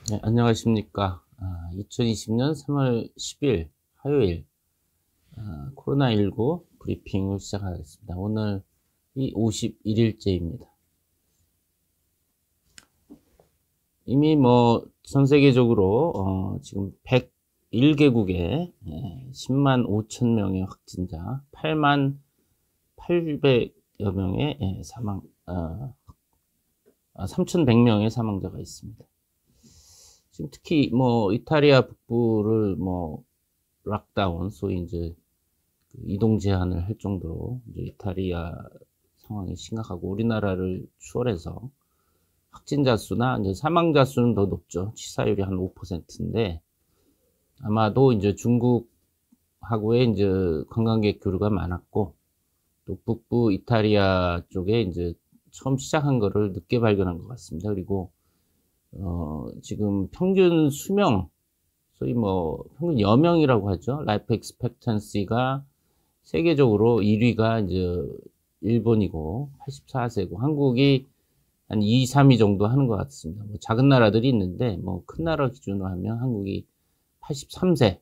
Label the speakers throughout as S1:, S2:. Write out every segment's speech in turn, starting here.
S1: 네, 안녕하십니까. 2020년 3월 10일 화요일 코로나19 브리핑을 시작하겠습니다. 오늘이 51일째입니다. 이미 전 세계적으로 지금 101개국에 10만 5천 명의 확진자, 8만 800여 명의 3,100명의 사망자가 있습니다. 지금 특히 이탈리아 북부를 락다운, 소위 이제 이동 제한을 할 정도로 이제 이탈리아 상황이 심각하고, 우리나라를 추월해서 확진자 수나 이제 사망자 수는 더 높죠. 치사율이 한 5%인데 아마도 이제 중국하고의 이제 관광객 교류가 많았고, 또 북부 이탈리아 쪽에 이제 처음 시작한 거를 늦게 발견한 것 같습니다. 그리고 지금 평균 수명, 소위 평균 여명이라고 하죠. 라이프 익스펙턴시가 세계적으로 1위가 이제 일본이고 84세고, 한국이 한 2, 3위 정도 하는 것 같습니다. 작은 나라들이 있는데, 큰 나라 기준으로 하면 한국이 83세,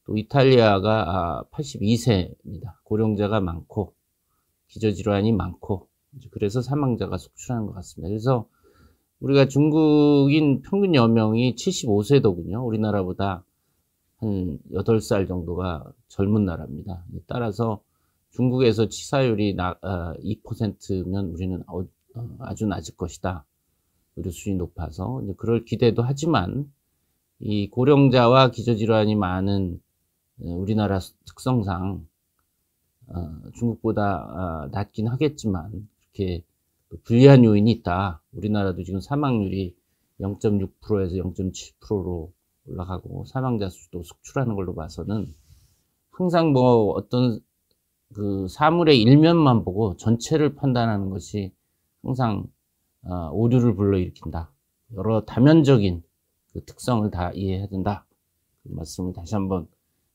S1: 또 이탈리아가 82세입니다. 고령자가 많고, 기저질환이 많고, 그래서 사망자가 속출하는 것 같습니다. 그래서 우리가 중국인 평균 여명이 75세더군요. 우리나라보다 한 8살 정도가 젊은 나라입니다. 따라서 중국에서 치사율이 2%면 우리는 아주 낮을 것이다. 의료 수준이 높아서 그럴 기대도 하지만, 이 고령자와 기저질환이 많은 우리나라 특성상 중국보다 낮긴 하겠지만, 이렇게 불리한 요인이 있다. 우리나라도 지금 사망률이 0.6%에서 0.7%로 올라가고, 사망자 수도 속출하는 걸로 봐서는 항상 어떤 그 사물의 일면만 보고 전체를 판단하는 것이 항상 오류를 불러일으킨다. 여러 다면적인 그 특성을 다 이해해야 된다. 그 말씀을 다시 한번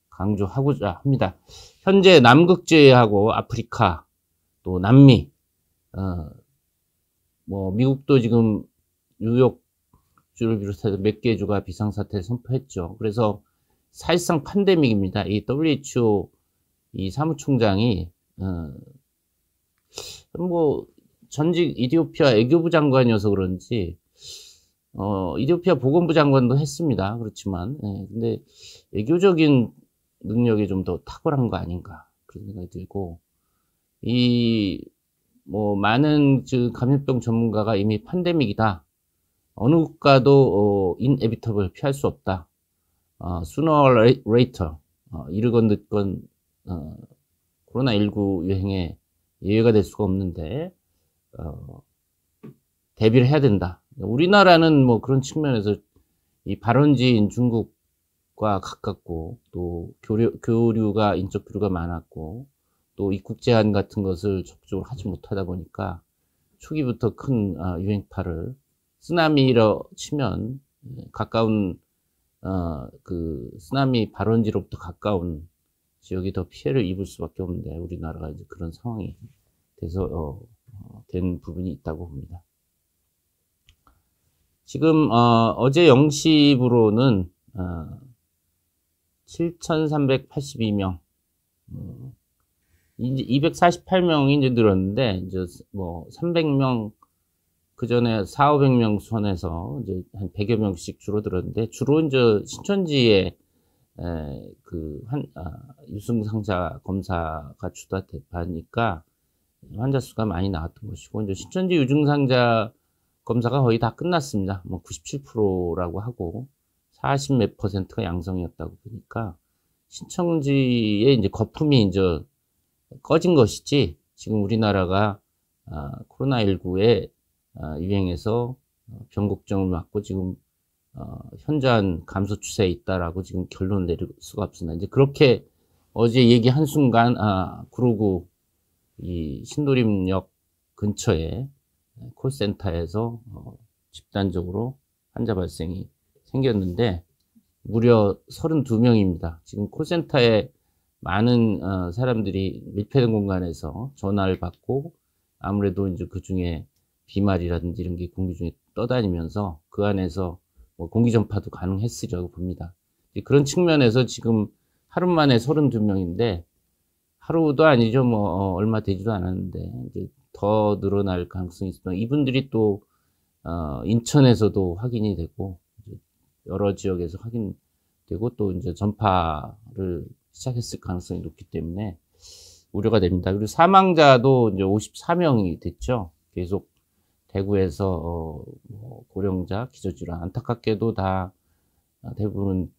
S1: 강조하고자 합니다. 현재 남극지하고 아프리카, 또 남미, 미국도 지금 뉴욕주를 비롯해서 몇 개 주가 비상사태를 선포했죠. 그래서 사실상 팬데믹입니다. 이 WHO 이 사무총장이 전직 이디오피아 외교부 장관이어서 그런지 이디오피아 보건부 장관도 했습니다. 그렇지만 근데 외교적인 능력이 좀 더 탁월한 거 아닌가, 그런 생각이 들고, 많은 감염병 전문가가 이미 팬데믹이다, 어느 국가도 inevitable, 피할 수 없다, sooner or later, 이르건 늦건 코로나19 유행에 예외가 될 수가 없는데 대비를 해야 된다. 우리나라는 그런 측면에서 이 발원지인 중국과 가깝고, 또 교류가, 인적 교류가 많았고, 또 입국 제한 같은 것을 적극적으로 하지 못하다 보니까 초기부터 큰 유행파를, 쓰나미로 치면 가까운 그 쓰나미 발원지로부터 가까운 지역이 더 피해를 입을 수밖에 없는데, 우리나라가 이제 그런 상황이 돼서 된 부분이 있다고 봅니다. 지금 어제 0시부로는 7,382명, 이제 248명이 이제 늘었는데, 이제 300명, 그 전에 400~500명 선에서 이제 한 100여 명씩 줄어들었는데, 주로 이제 신천지에 유증상자 검사가 주다하니까 환자 수가 많이 나왔던 것이고, 이제 신천지 유증상자 검사가 거의 다 끝났습니다. 97%라고 하고 40 몇 %가 양성이었다고 보니까, 신천지의 이제 거품이 이제 꺼진 것이지, 지금 우리나라가 코로나19의 유행에서 변곡점을 맞고 지금 현저한 감소 추세에 있다라고 지금 결론을 내릴 수가 없습니다. 이제 그렇게 어제 얘기한 순간 구로구 이 신도림역 근처에 콜센터에서 집단적으로 환자 발생이 생겼는데, 무려 32명입니다. 지금 콜센터에 많은 사람들이 밀폐된 공간에서 전화를 받고, 아무래도 이제 그 중에 비말이라든지 이런 게 공기 중에 떠다니면서 그 안에서 뭐 공기 전파도 가능했으리라고 봅니다. 그런 측면에서 지금 하루 만에 32명인데 하루도 아니죠. 뭐 얼마 되지도 않았는데 이제 더 늘어날 가능성이 있습니다. 이분들이 또 인천에서도 확인이 되고 여러 지역에서 확인되고 또 이제 전파를 시작했을 가능성이 높기 때문에 우려가 됩니다. 그리고 사망자도 이제 54명이 됐죠. 계속 대구에서 뭐 고령자, 기저질환 안타깝게도 다 대부분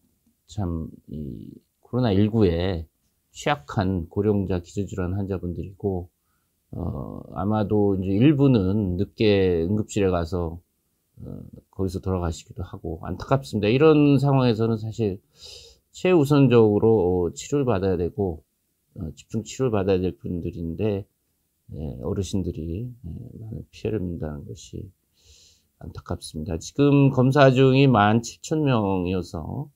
S1: 참 이 코로나19에 취약한 고령자 기저질환 환자분들이고 아마도 이제 일부는 늦게 응급실에 가서 거기서 돌아가시기도 하고 안타깝습니다. 이런 상황에서는 사실 최우선적으로 치료를 받아야 되고 집중 치료를 받아야 될 분들인데 어르신들이 많은 피해를 입는다는 것이 안타깝습니다. 지금 검사 중이 17,000명이어서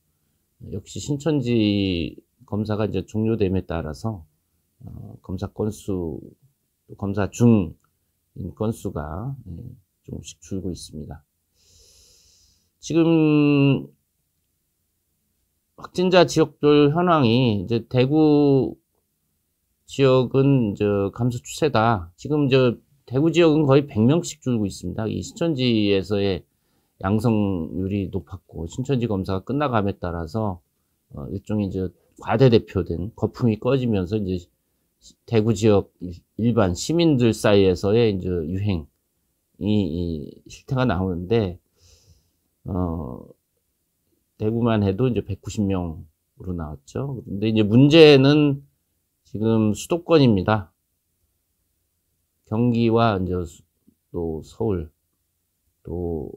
S1: 역시 신천지 검사가 이제 종료됨에 따라서 검사 건수, 검사 중인 건수가 조금씩 줄고 있습니다. 지금 확진자 지역별 현황이 이제 대구 지역은 감소 추세다. 지금 대구 지역은 거의 100명씩 줄고 있습니다. 이 신천지에서의 양성률이 높았고 신천지 검사가 끝나감에 따라서 일종의 과대대표된 거품이 꺼지면서 이제 대구 지역 일반 시민들 사이에서의 이제 유행이 실태가 나오는데 대구만 해도 이제 190명으로 나왔죠. 근데 이제 문제는 지금 수도권입니다. 경기와 이제 또 서울 또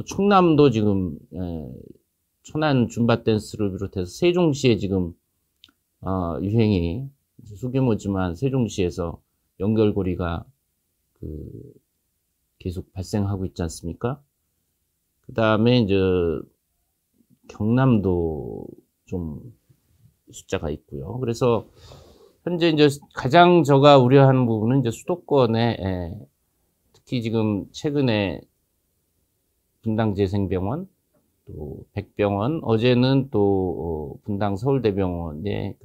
S1: 충남도 지금 천안 줌바 댄스를 비롯해서 세종시에 지금 유행이 소규모지만 세종시에서 연결고리가 계속 발생하고 있지 않습니까? 그 다음에 이제 경남도 좀 숫자가 있고요. 그래서 현재 이제 가장 제가 우려하는 부분은 이제 수도권에 특히 지금 최근에 분당 재생병원 또 백병원 어제는 또 분당 서울대병원의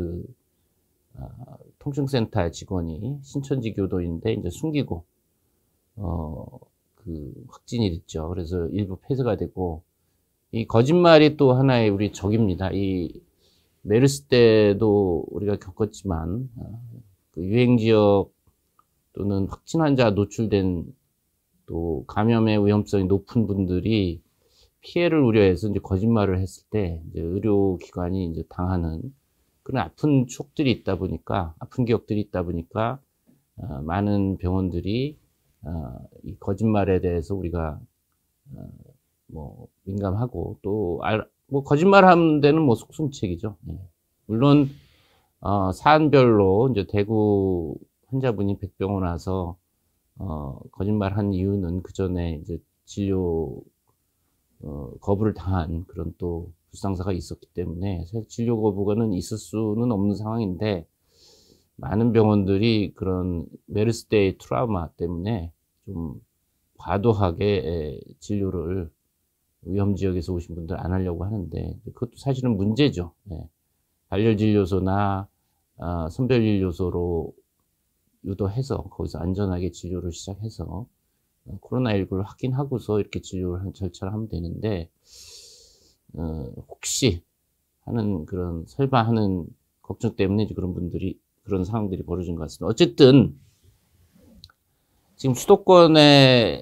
S1: 통증센터 직원이 신천지 교도인데 이제 숨기고 확진이 됐죠. 그래서 일부 폐쇄가 되고 이 거짓말이 또 하나의 우리 적입니다. 이 메르스 때도 우리가 겪었지만 유행 지역 또는 확진 환자 노출된 또 감염의 위험성이 높은 분들이 피해를 우려해서 이제 거짓말을 했을 때 이제 의료기관이 이제 당하는 그런 아픈 추억들이 있다 보니까 아픈 기억들이 있다 보니까 많은 병원들이 이 거짓말에 대해서 우리가 뭐 민감하고 또 뭐 거짓말하는 데는 뭐 속수무책이죠. 물론 사안별로 이제 대구 환자분이 백병원 와서 거짓말한 이유는 그 전에 이제 진료 거부를 당한 그런 또 불상사가 있었기 때문에 사실 진료 거부가는 있을 수는 없는 상황인데 많은 병원들이 그런 메르스 때의 트라우마 때문에 좀 과도하게 진료를 위험 지역에서 오신 분들 안 하려고 하는데 그것도 사실은 문제죠. 발열진료소나 선별진료소로 유도해서 거기서 안전하게 진료를 시작해서 코로나19를 확인하고서 이렇게 진료를 하는 절차를 하면 되는데 혹시 하는 그런 설마하는 걱정 때문에 이제 그런 상황들이 벌어진 것 같습니다. 어쨌든 지금 수도권에는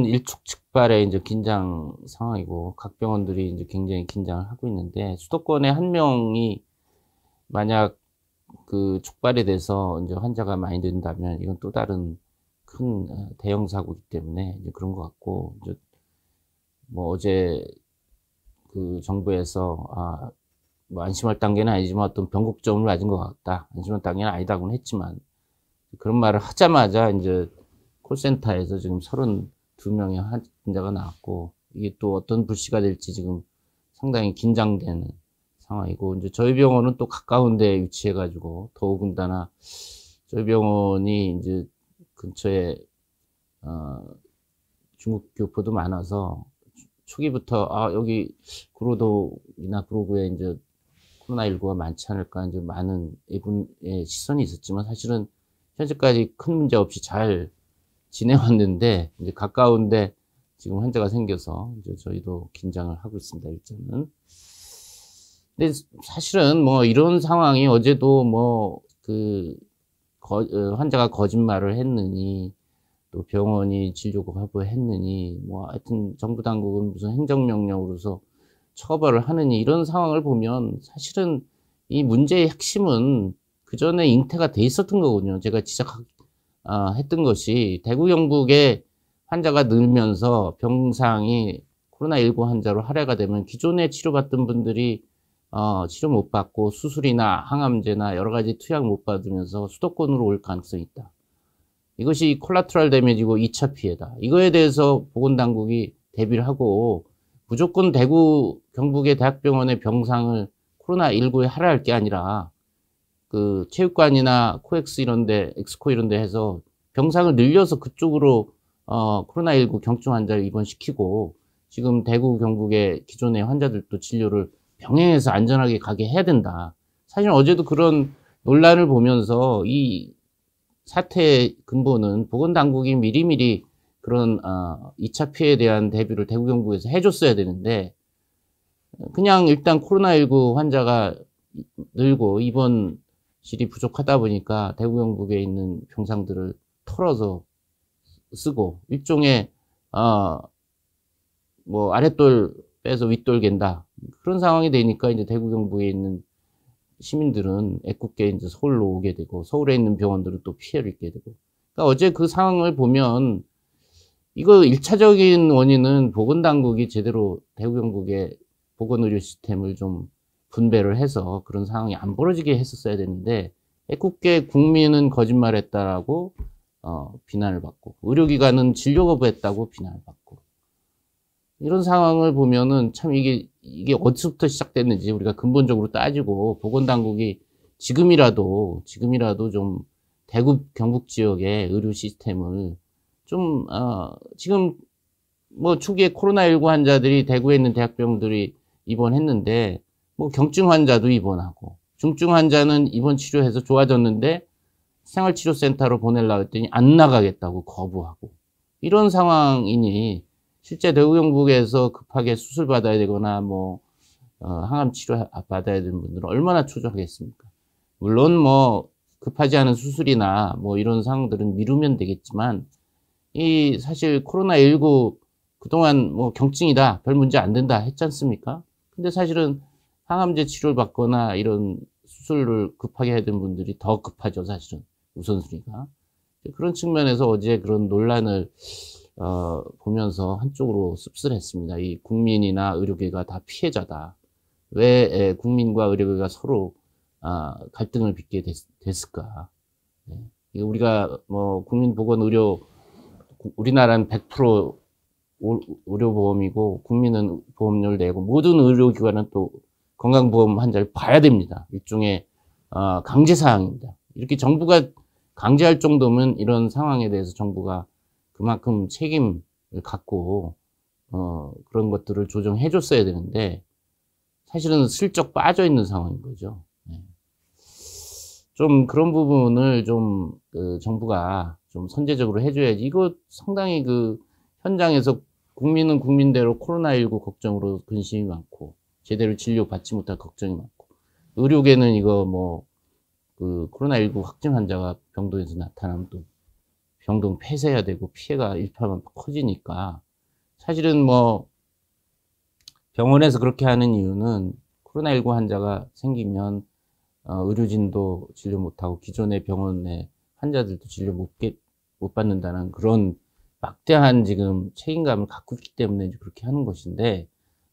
S1: 일촉즉발의 이제 긴장 상황이고 각 병원들이 이제 굉장히 긴장을 하고 있는데 수도권에 한 명이 만약 촉발이 돼서 이제 환자가 많이 된다면 이건 또 다른 큰 대형 사고이기 때문에 이제 그런 것 같고 이제 뭐 어제 정부에서 뭐 안심할 단계는 아니지만 어떤 변곡점을 맞은 것 같다. 안심할 단계는 아니다고는 했지만 그런 말을 하자마자 이제 콜센터에서 지금 32명의 환자가 나왔고 이게 또 어떤 불씨가 될지 지금 상당히 긴장되는 상황이고 이제 저희 병원은 또 가까운 데 위치해 가지고 더욱더나 저희 병원이 이제 근처에 중국 교포도 많아서 초기부터 여기 구로도이나 구로구에 이제 코로나19가 많지 않을까 이제 많은 예분의 시선이 있었지만 사실은 현재까지 큰 문제 없이 잘 지내왔는데 이제 가까운데 지금 환자가 생겨서 이제 저희도 긴장을 하고 있습니다. 일단은. 근데 사실은 뭐 이런 상황이 어제도 뭐 환자가 거짓말을 했느니 또 병원이 진료 거부했느니 뭐 하여튼 정부 당국은 무슨 행정명령으로서 처벌을 하느니 이런 상황을 보면 사실은 이 문제의 핵심은 그 전에 잉태가 돼 있었던 거거든요. 제가 지적했던 것이 대구 경북에 환자가 늘면서 병상이 코로나19 환자로 할애가 되면 기존에 치료받던 분들이 치료 못 받고 수술이나 항암제나 여러 가지 투약 못 받으면서 수도권으로 올 가능성이 있다. 이것이 콜라테럴 데미지고 2차 피해다. 이거에 대해서 보건당국이 대비를 하고 무조건 대구 경북의 대학병원의 병상을 코로나19에 할애할 게 아니라 그 체육관이나 코엑스 이런데 엑스코 이런데 해서 병상을 늘려서 그쪽으로 코로나19 경증 환자를 입원시키고 지금 대구 경북의 기존의 환자들도 진료를 병행해서 안전하게 가게 해야 된다. 사실 어제도 그런 논란을 보면서 이 사태의 근본은 보건당국이 미리미리 그런 2차 피해에 대한 대비를 대구 경북에서 해줬어야 되는데 그냥 일단 코로나19 환자가 늘고 입원실이 부족하다 보니까 대구 경북에 있는 병상들을 털어서 쓰고 일종의 뭐 아랫돌 빼서 윗돌 갠다 그런 상황이 되니까 이제 대구 경북에 있는 시민들은 애꿎게 이제 서울로 오게 되고 서울에 있는 병원들은 또 피해를 입게 되고 그러니까 어제 그 상황을 보면 이거 1차적인 원인은 보건당국이 제대로 대구 경북의 보건의료 시스템을 좀 분배를 해서 그런 상황이 안 벌어지게 했었어야 되는데 애꿎게 국민은 거짓말했다라고 비난을 받고 의료기관은 진료 거부했다고 비난을 받고 이런 상황을 보면은 참 이게 어디서부터 시작됐는지 우리가 근본적으로 따지고 보건당국이 지금이라도 좀 대구 경북 지역의 의료 시스템을 좀 지금 뭐 초기에 코로나19 환자들이 대구에 있는 대학병들이 입원했는데 뭐 경증 환자도 입원하고 중증 환자는 입원 치료해서 좋아졌는데 생활치료센터로 보내려고 했더니 안 나가겠다고 거부하고 이런 상황이니 실제 대구 경북에서 급하게 수술 받아야 되거나 뭐 항암 치료 받아야 되는 분들은 얼마나 초조하겠습니까? 물론 뭐 급하지 않은 수술이나 뭐 이런 상황들은 미루면 되겠지만 이 사실 코로나19 그동안 뭐 경증이다 별 문제 안 된다 했지 않습니까? 근데 사실은 항암제 치료를 받거나 이런 수술을 급하게 해야 되는 분들이 더 급하죠 사실은 우선순위가. 그런 측면에서 어제 그런 논란을 보면서 한쪽으로 씁쓸했습니다. 이 국민이나 의료계가 다 피해자다. 왜 국민과 의료계가 서로 갈등을 빚게 됐을까? 네. 우리가 뭐 국민보건의료 우리나라는 100% 의료보험이고 국민은 보험료를 내고 모든 의료기관은 또 건강보험 환자를 봐야 됩니다. 일종의 강제사항입니다. 이렇게 정부가 강제할 정도면 이런 상황에 대해서 정부가 그만큼 책임을 갖고 그런 것들을 조정해 줬어야 되는데 사실은 슬쩍 빠져 있는 상황인 거죠. 네. 좀 그런 부분을 좀 정부가 좀 선제적으로 해줘야지. 이거 상당히 현장에서 국민은 국민대로 코로나19 걱정으로 근심이 많고 제대로 진료 받지 못할 걱정이 많고 의료계는 이거 뭐 코로나19 확진 환자가 병동에서 나타나면 또 병동 폐쇄해야 되고 피해가 일파만 커지니까 사실은 뭐 병원에서 그렇게 하는 이유는 코로나19 환자가 생기면 의료진도 진료 못하고 기존의 병원의 환자들도 진료 못 받는다는 그런 막대한 지금 책임감을 갖고 있기 때문에 그렇게 하는 것인데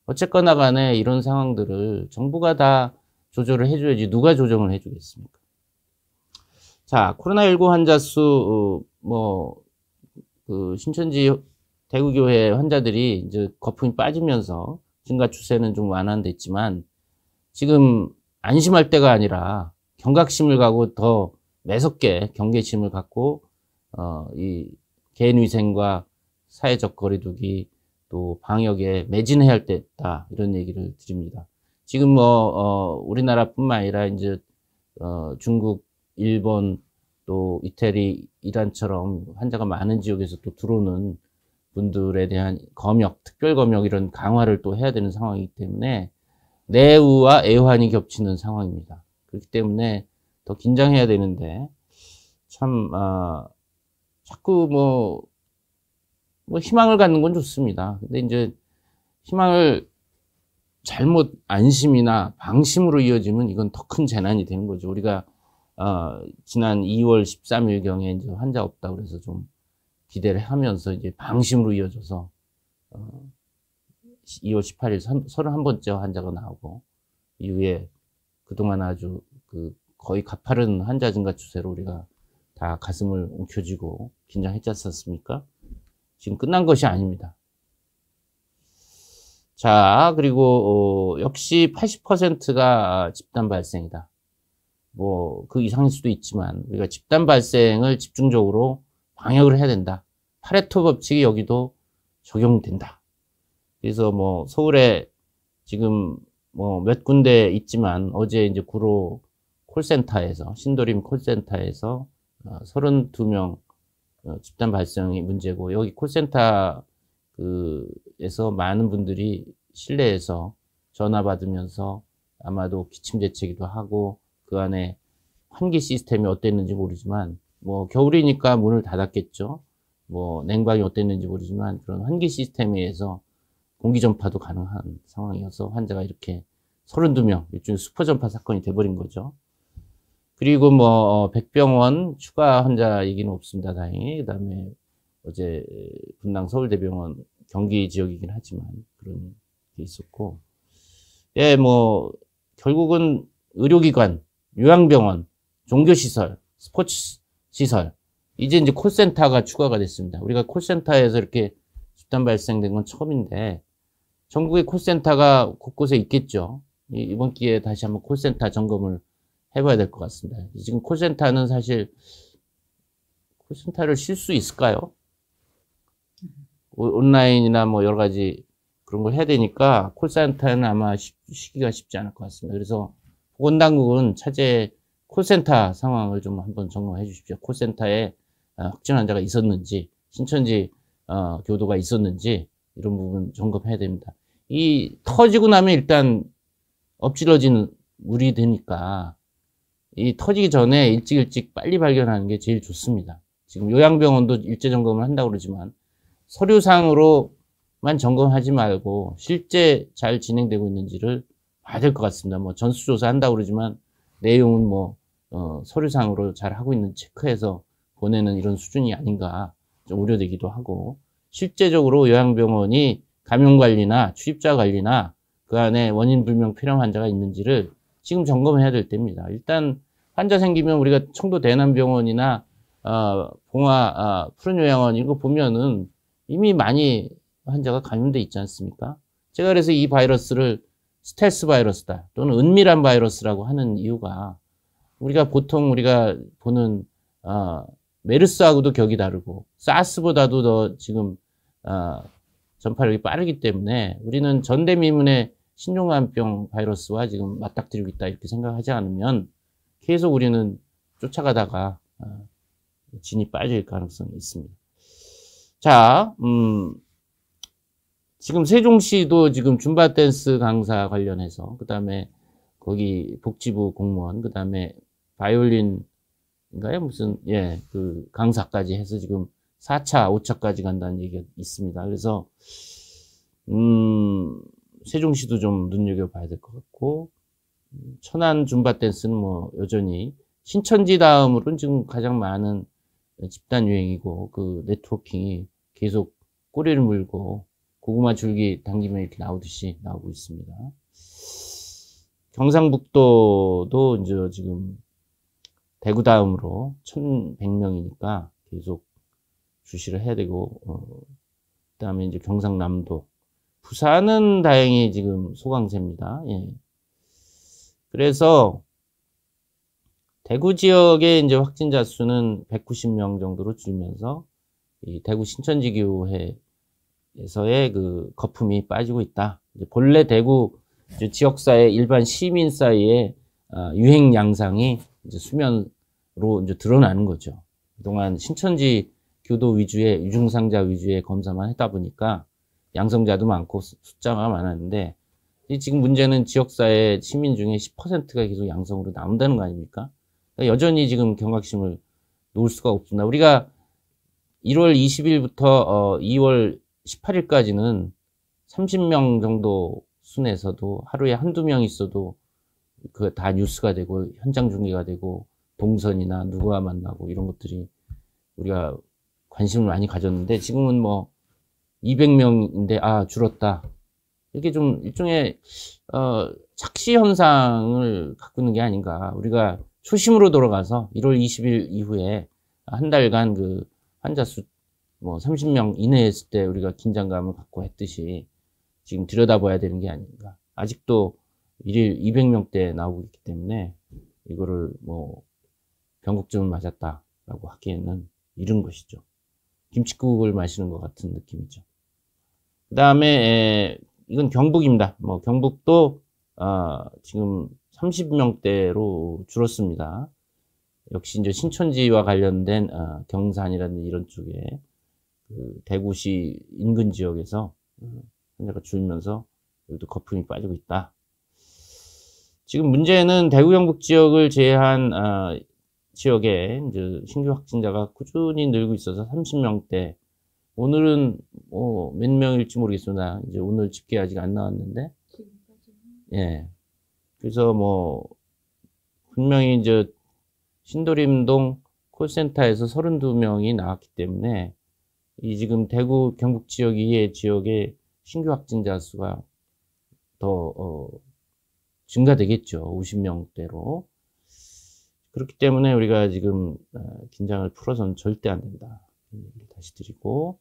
S1: 어쨌거나 간에 이런 상황들을 정부가 다 조절을 해줘야지 누가 조정을 해주겠습니까? 자, 코로나19 환자 수, 신천지 대구교회 환자들이 이제 거품이 빠지면서 증가 추세는 좀 완화됐지만 지금 안심할 때가 아니라 경각심을 갖고 더 매섭게 경계심을 갖고 이 개인위생과 사회적 거리두기 또 방역에 매진해야 됐다 이런 얘기를 드립니다. 지금 뭐 우리나라뿐만 아니라 이제 중국, 일본 또 이태리, 이란처럼 환자가 많은 지역에서 또 들어오는 분들에 대한 검역, 특별 검역 이런 강화를 또 해야 되는 상황이기 때문에 내우와 애환이 겹치는 상황입니다. 그렇기 때문에 더 긴장해야 되는데 참 자꾸 뭐 희망을 갖는 건 좋습니다. 근데 이제 희망을 잘못 안심이나 방심으로 이어지면 이건 더 큰 재난이 되는 거죠. 우리가 지난 2월 13일경에 이제 환자 없다고 그래서 좀 기대를 하면서 이제 방심으로 이어져서 2월 18일 31번째 환자가 나오고 이후에 그동안 아주 거의 가파른 환자 증가 추세로 우리가 다 가슴을 움켜쥐고 긴장했지 않습니까? 지금 끝난 것이 아닙니다. 자, 그리고 역시 80%가 집단 발생이다. 뭐 그 이상일 수도 있지만 우리가 집단 발생을 집중적으로 방역을 해야 된다. 파레토 법칙이 여기도 적용된다. 그래서 뭐 서울에 지금 뭐 몇 군데 있지만 어제 이제 구로 콜센터에서 신도림 콜센터에서 32명 집단 발생이 문제고 여기 콜센터 에서 많은 분들이 실내에서 전화 받으면서 아마도 기침 대체기도 하고 그 안에 환기 시스템이 어땠는지 모르지만 뭐 겨울이니까 문을 닫았겠죠. 뭐 냉방이 어땠는지 모르지만 그런 환기 시스템에 의해서 공기 전파도 가능한 상황이어서 환자가 이렇게 32명 일종의 슈퍼 전파 사건이 돼버린 거죠. 그리고 뭐 백병원 추가 환자 얘기는 없습니다. 다행히. 그다음에 어제 분당 서울대병원 경기 지역이긴 하지만 그런 게 있었고, 예, 뭐 결국은 의료기관, 요양병원, 종교시설, 스포츠시설, 이제 콜센터가 추가가 됐습니다. 우리가 콜센터에서 이렇게 집단 발생된 건 처음인데 전국의 콜센터가 곳곳에 있겠죠. 이번 기회에 다시 한번 콜센터 점검을 해봐야 될 것 같습니다. 지금 콜센터는 사실 콜센터를 쉴 수 있을까요? 온라인이나 뭐 여러 가지 그런 걸 해야 되니까 콜센터는 아마 쉬기가 쉽지 않을 것 같습니다. 그래서 보건당국은 차제 콜센터 상황을 좀 한번 점검해 주십시오. 콜센터에 확진 환자가 있었는지, 신천지 교도가 있었는지 이런 부분 점검해야 됩니다. 이 터지고 나면 일단 엎질러진 물이 되니까 이 터지기 전에 일찍 빨리 발견하는 게 제일 좋습니다. 지금 요양병원도 일제 점검을 한다고 그러지만 서류상으로만 점검하지 말고 실제 잘 진행되고 있는지를 봐야 될 것 같습니다. 뭐 전수조사 한다고 그러지만 내용은 뭐 서류상으로 잘 하고 있는 체크해서 보내는 이런 수준이 아닌가 좀 우려되기도 하고, 실제적으로 요양병원이 감염관리나 출입자 관리나 그 안에 원인 불명 폐렴 환자가 있는지를 지금 점검해야 될 때입니다. 일단 환자 생기면 우리가 청도 대남병원이나 봉화 푸른요양원 이거 보면은 이미 많이 환자가 감염돼 있지 않습니까? 제가 그래서 이 바이러스를 스텔스 바이러스다 또는 은밀한 바이러스라고 하는 이유가 우리가 보통 보는 메르스하고도 격이 다르고 사스보다도 더 지금 전파력이 빠르기 때문에 우리는 전대미문의 신종암병 바이러스와 지금 맞닥뜨리고 있다 이렇게 생각하지 않으면 계속 우리는 쫓아가다가 진이 빠질 가능성이 있습니다. 자, 지금 세종시도 지금 줌바 댄스 강사 관련해서 그다음에 거기 복지부 공무원 그다음에 바이올린인가요? 무슨 그 강사까지 해서 지금 4차, 5차까지 간다는 얘기가 있습니다. 그래서 세종시도 좀 눈여겨봐야 될 것 같고, 천안 줌바 댄스는 뭐 여전히 신천지 다음으로는 지금 가장 많은 집단 유행이고 그 네트워킹이 계속 꼬리를 물고 고구마 줄기 당기면 이렇게 나오듯이 나오고 있습니다. 경상북도도 이제 지금 대구 다음으로 1,100명이니까 계속 주시를 해야 되고, 그다음에 이제 경상남도, 부산은 다행히 지금 소강세입니다. 예. 그래서 대구 지역의 이제 확진자 수는 190명 정도로 줄면서 이 대구 신천지교회에서의 그 거품이 빠지고 있다. 이제 본래 대구 지역사회 일반 시민 사이에 유행 양상이 이제 수면으로 이제 드러나는 거죠. 그동안 신천지 교도 위주의 유증상자 위주의 검사만 했다 보니까 양성자도 많고 숫자가 많았는데 지금 문제는 지역사회 시민 중에 10%가 계속 양성으로 나온다는 거 아닙니까? 그러니까 여전히 지금 경각심을 놓을 수가 없습니다. 우리가 1월 20일부터 2월 18일까지는 30명 정도 순에서도 하루에 한두 명 있어도 그 다 뉴스가 되고 현장 중계가 되고 동선이나 누구와 만나고 이런 것들이 우리가 관심을 많이 가졌는데 지금은 뭐 200명인데 줄었다. 이렇게 좀 일종의 착시 현상을 갖고 있는 게 아닌가. 우리가 초심으로 돌아가서 1월 20일 이후에 한 달간 그 환자 수 뭐 30명 이내에 했을 때 우리가 긴장감을 갖고 했듯이 지금 들여다봐야 되는 게 아닌가. 아직도 1일 200명대 나오고 있기 때문에 이거를 뭐 변곡점을 맞았다라고 하기에는 이른 것이죠. 김칫국을 마시는 것 같은 느낌이죠. 그 다음에 이건 경북입니다. 뭐 경북도 지금 30명대로 줄었습니다. 역시 이제 신천지와 관련된 경산이라든지 이런 쪽에 그 대구시 인근 지역에서 환자가 줄면서 여기도 거품이 빠지고 있다. 지금 문제는 대구 경북 지역을 제외한 지역에 이제 신규 확진자가 꾸준히 늘고 있어서 30명대. 오늘은 몇 명일지 모르겠습니다. 이제 오늘 집계 아직 안 나왔는데. 예. 그래서 뭐 분명히 이제 신도림동 콜센터에서 32명이 나왔기 때문에 이 지금 대구 경북 지역 이외의 지역의 신규 확진자 수가 더 증가되겠죠. 50명대로. 그렇기 때문에 우리가 지금 긴장을 풀어서는 절대 안 된다. 다시 드리고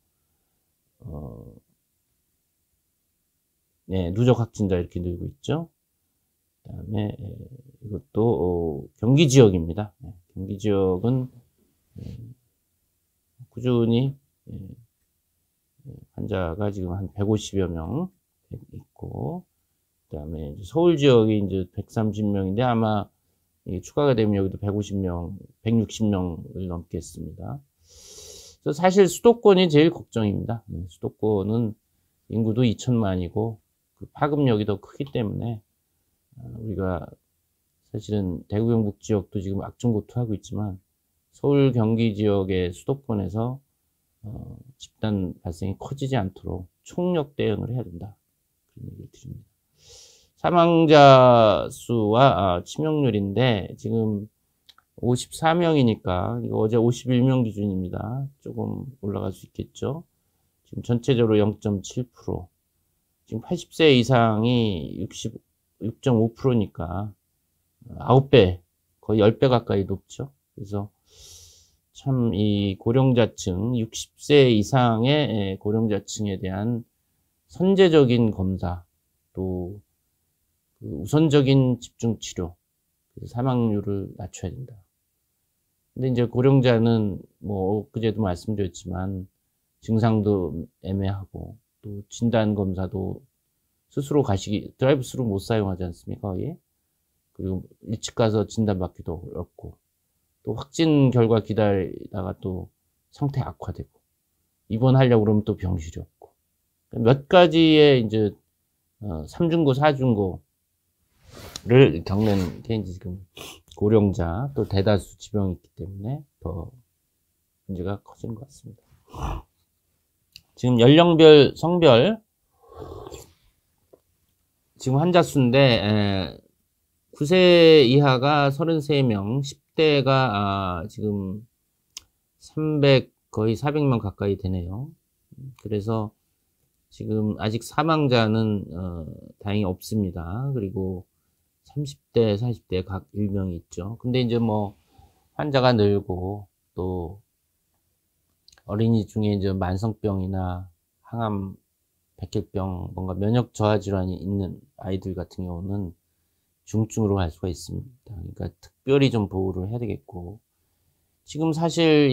S1: 네, 누적 확진자 이렇게 늘고 있죠. 그 다음에 이것도 경기 지역입니다. 경기 지역은 꾸준히 환자가 지금 한 150여 명 있고, 그 다음에 서울 지역이 이제 130명인데 아마 추가가 되면 여기도 150명, 160명을 넘겠습니다. 그래서 사실 수도권이 제일 걱정입니다. 수도권은 인구도 2천만이고 그 파급력이 더 크기 때문에 우리가 사실은 대구 경북 지역도 지금 악중고투하고 있지만 서울 경기 지역의 수도권에서 집단 발생이 커지지 않도록 총력 대응을 해야 된다. 그런 얘기를 드립니다. 사망자 수와 치명률인데 지금 54명이니까 이거 어제 51명 기준입니다. 조금 올라갈 수 있겠죠. 지금 전체적으로 0.7%. 지금 80세 이상이 66.5%니까 9배, 거의 10배 가까이 높죠. 그래서 참 이 고령자층, 60세 이상의 고령자층에 대한 선제적인 검사, 또 그 우선적인 집중 치료, 사망률을 낮춰야 된다. 근데 이제 고령자는 뭐 그제도 말씀드렸지만 증상도 애매하고 또 진단 검사도 스스로 드라이브 스루 못 사용하지 않습니까? 거의. 그리고 일찍 가서 진단받기도 어렵고 또 확진 결과 기다리다가 또 상태 악화되고 입원하려고 그러면 또 병실이 없고 몇 가지의 이제 3중고, 4중고를 겪는 게 이제 지금 고령자 또 대다수 지병이 있기 때문에 더 문제가 커지는 것 같습니다. 지금 연령별, 성별 지금 환자 수인데 9세 이하가 33명, 10대가 지금 거의 400명 가까이 되네요. 그래서 지금 아직 사망자는 다행히 없습니다. 그리고 30대, 40대 각 1명이 있죠. 근데 이제 뭐 환자가 늘고 또 어린이 중에 이제 만성병이나 항암, 백혈병, 뭔가 면역 저하 질환이 있는 아이들 같은 경우는 중증으로 갈 수가 있습니다. 그러니까 특별히 좀 보호를 해야 되겠고 지금 사실